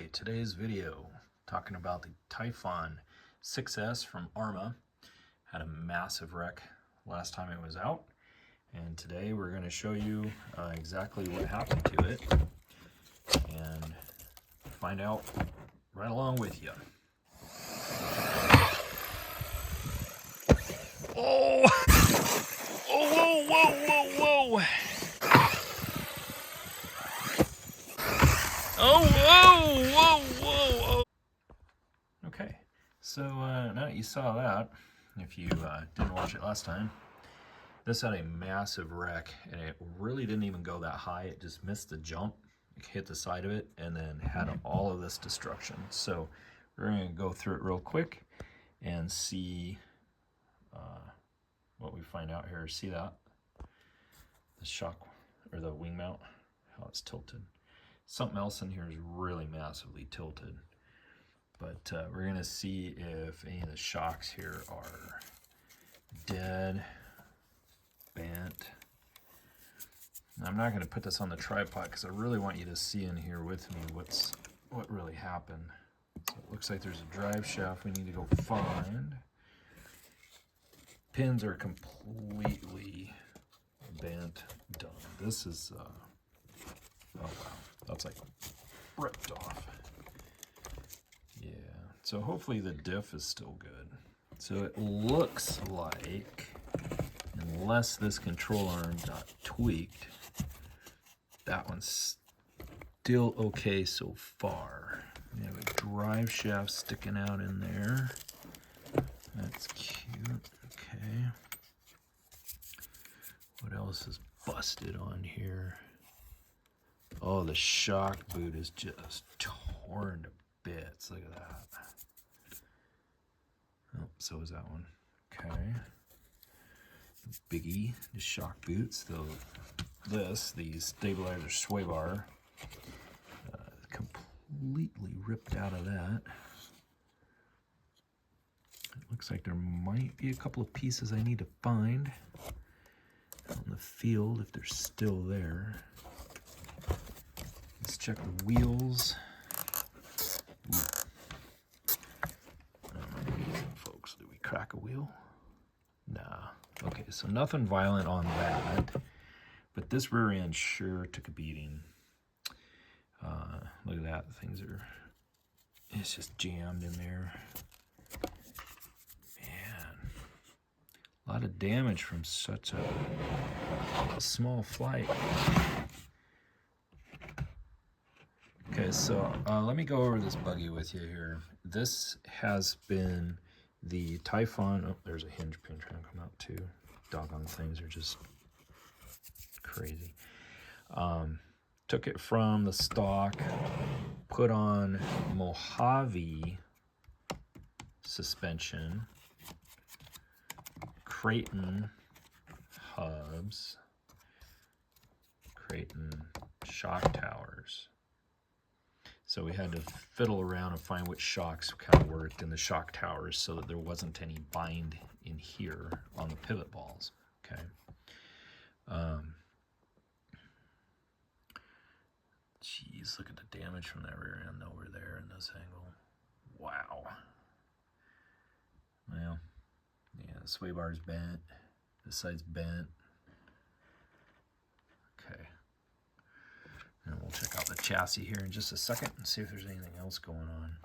Alright, today's video talking about the Typhon 6S from ARRMA. Had a massive wreck last time it was out, and today we're going to show you exactly what happened to it and find out right along with you. Oh! Oh, whoa, whoa, whoa, whoa! Oh, whoa, whoa, whoa, whoa! Okay, so now that you saw that, if you didn't watch it last time, this had a massive wreck, and it really didn't even go that high. It just missed the jump, it hit the side of it, and then had all of this destruction. So we're going to go through it real quick and see what we find out here. See that? The shock, or the wing mount, how it's tilted. Something else in here is really massively tilted. But we're going to see if any of the shocks here are dead, bent. I'm not going to put this on the tripod because I really want you to see in here with me what really happened. So it looks like there's a drive shaft we need to go find. Pins are completely bent, done. This is, oh wow, that's like ripped off. Yeah, so hopefully the diff is still good. So it looks like, unless this control arm got tweaked, that one's still okay so far. We have a drive shaft sticking out in there. That's cute. Okay. What else is busted on here? Oh, the shock boot is just torn to bits. Look at that. Oh, so is that one. Okay. Biggie, the shock boots. The stabilizer sway bar, completely ripped out of that. It looks like there might be a couple of pieces I need to find out in the field if they're still there. Let's check the wheels. Folks, did we crack a wheel? Nah. Okay, so nothing violent on that. But this rear end sure took a beating. Look at that. It's just jammed in there. Man. A lot of damage from such a small flight. Okay, so let me go over this buggy with you here. This has been the Typhon. Oh, there's a hinge pin trying to come out too. Doggone things are just crazy. Took it from the stock, put on Mojave suspension, Creighton hubs, Creighton shock towers. So we had to fiddle around and find which shocks kind of worked in the shock towers so that there wasn't any bind in here on the pivot balls. Okay. Geez, look at the damage from that rear end over there in this angle. Wow. Well, yeah, the sway bar's bent. This side's bent. Okay. And we'll check out the chassis here in just a second and see if there's anything else going on.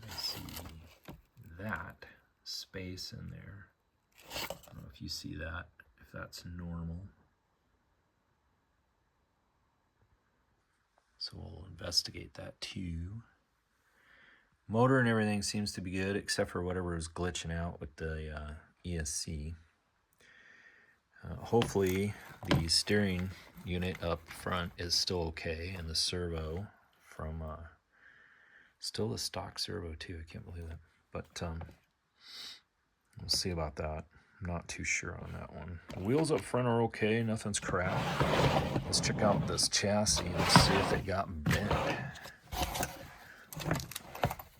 I see that space in there. I don't know if you see that, if that's normal. So we'll investigate that too. Motor and everything seems to be good except for whatever is glitching out with the ESC. Hopefully the steering unit up front is still okay, and the servo from still the stock servo too. I can't believe that, but we'll see about that. I'm not too sure on that one. The wheels up front are okay, nothing's cracked. Let's check out this chassis and see if it got bent.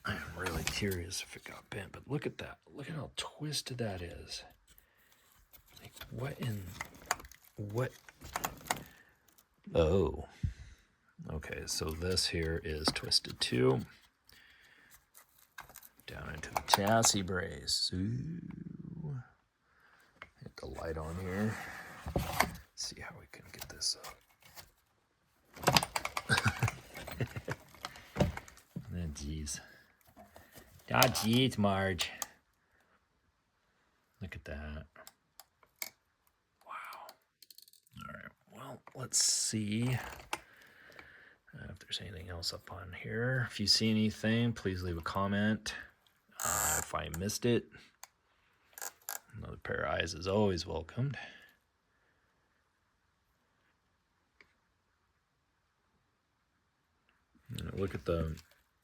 I'm really curious if it got bent, but look at that. Look at how twisted that is. Like, what? Oh, okay, Okay, so this here is twisted too. Down into the chassis brace. Ooh. Hit the light on here. See how we can get this up. Oh, geez. Ah, geez, Marge. Look at that. Wow. All right, well, let's see if there's anything else up on here. If you see anything, please leave a comment. If I missed it, another pair of eyes is always welcomed. Look at the,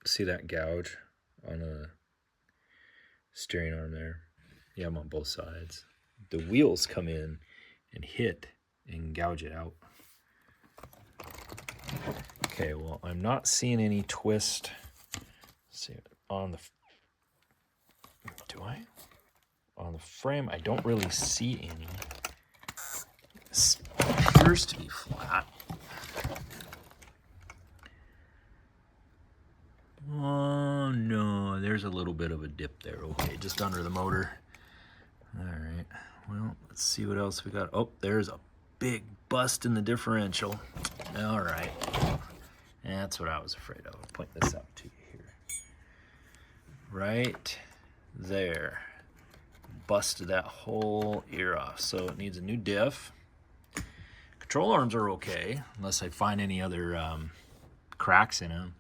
see that gouge on a steering arm there? Yeah, I'm on both sides. The wheels come in and hit and gouge it out. Okay, well, I'm not seeing any twist. Let's see, on the, do I? On the frame, I don't really see any. This appears to be flat. Oh no, there's a little bit of a dip there. Okay, just under the motor. All right, well, let's see what else we got. Oh, there's a big bust in the differential. All right, that's what I was afraid of. I'll point this out to you here. Right there. Busted that whole ear off, so it needs a new diff. Control arms are okay, unless I find any other cracks in them.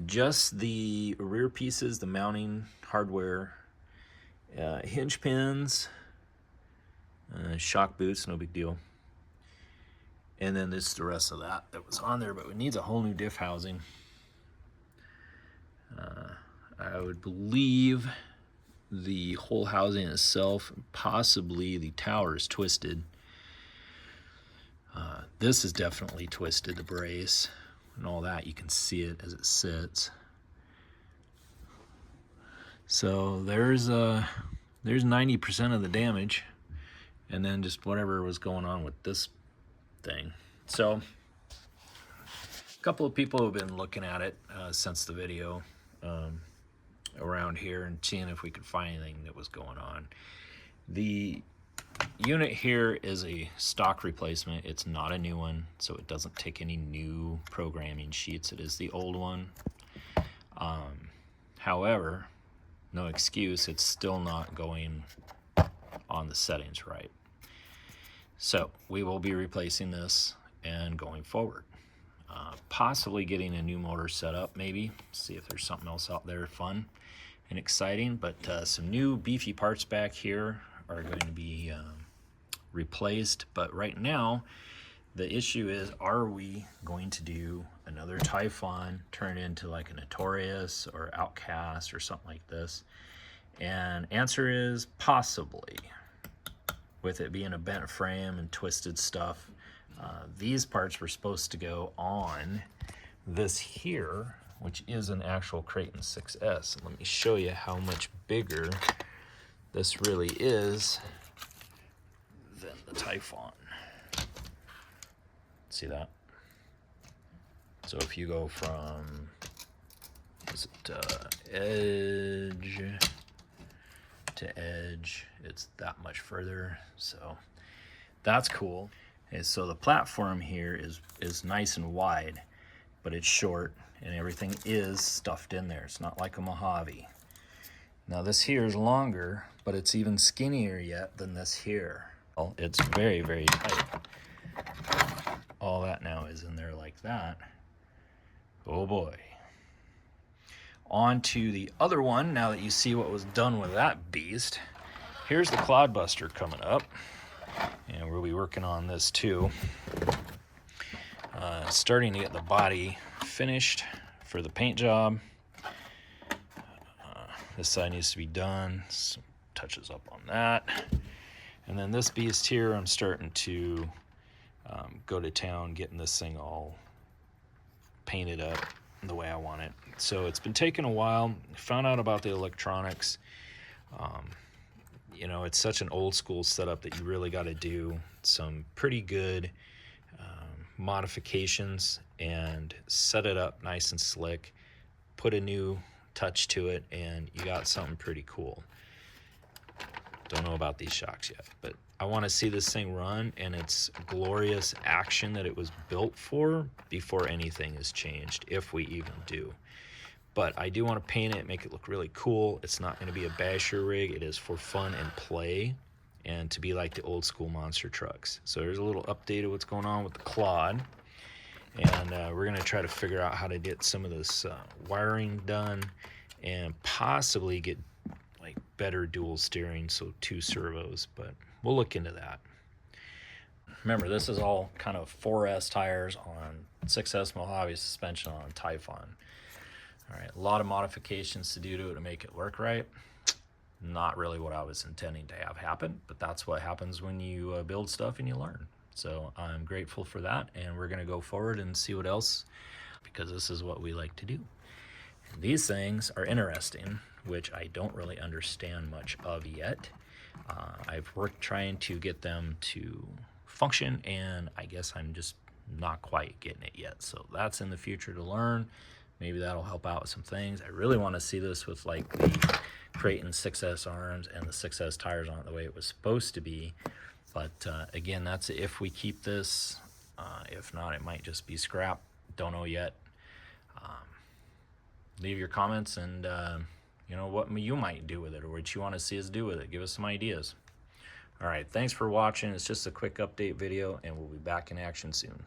Just the rear pieces, the mounting hardware, hinge pins, shock boots, no big deal. And then this is the rest of that was on there, but it needs a whole new diff housing. I would believe the whole housing itself, possibly the tower, is twisted. This is definitely twisted, the brace and all that. You can see it as it sits. So there's 90% of the damage, and then just whatever was going on with this thing. So a couple of people have been looking at it since the video around here and seeing if we could find anything that was going on. The unit here is a stock replacement. It's not a new one, so it doesn't take any new programming sheets. It is the old one. However, no excuse, it's still not going on the settings right. So we will be replacing this and going forward. Possibly getting a new motor set up, maybe. See if there's something else out there fun and exciting. But some new beefy parts back here are going to be replaced. But right now, the issue is, are we going to do another Typhon, turn it into like a Notorious or Outcast or something like this? And answer is possibly. With it being a bent frame and twisted stuff, these parts were supposed to go on this here, which is an actual Creighton 6S. Let me show you how much bigger this really is than the Typhon. See that? So if you go from, is it edge to edge, it's that much further. So that's cool. And so the platform here is nice and wide, but it's short, and everything is stuffed in there. It's not like a Mojave. Now this here is longer, but it's even skinnier yet than this here. Well, it's very, very tight. All that now is in there like that. Oh boy. On to the other one, now that you see what was done with that beast. Here's the Cloudbuster coming up, and we'll be working on this too. Starting to get the body finished for the paint job. This side needs to be done, some touches up on that. And then this beast here, I'm starting to go to town getting this thing all painted up the way I want it. So it's been taking a while. Found out about the electronics. You know, it's such an old school setup that you really got to do some pretty good modifications and set it up nice and slick, put a new touch to it, and you got something pretty cool. Don't know about these shocks yet, but I want to see this thing run and its glorious action that it was built for before anything is changed, if we even do. But I do want to paint it, make it look really cool. It's not going to be a basher rig. It is for fun and play and to be like the old school monster trucks. So there's a little update of what's going on with the Claude. And we're going to try to figure out how to get some of this wiring done and possibly get like better dual steering, so 2 servos, but we'll look into that. Remember, this is all kind of 4S tires on 6S Mojave suspension on Typhon. All right, a lot of modifications to do to it to make it work right. Not really what I was intending to have happen, but that's what happens when you build stuff and you learn. So I'm grateful for that, and we're gonna go forward and see what else, because this is what we like to do. And these things are interesting, which I don't really understand much of yet. I've worked trying to get them to function, and I guess I'm just not quite getting it yet. So that's in the future to learn. Maybe that'll help out with some things. I really want to see this with like the Creighton 6S arms and the 6S tires on it the way it was supposed to be. But again, that's if we keep this. If not, it might just be scrap. Don't know yet. Leave your comments and you know what you might do with it or what you want to see us do with it. Give us some ideas. All right, thanks for watching. It's just a quick update video, and we'll be back in action soon.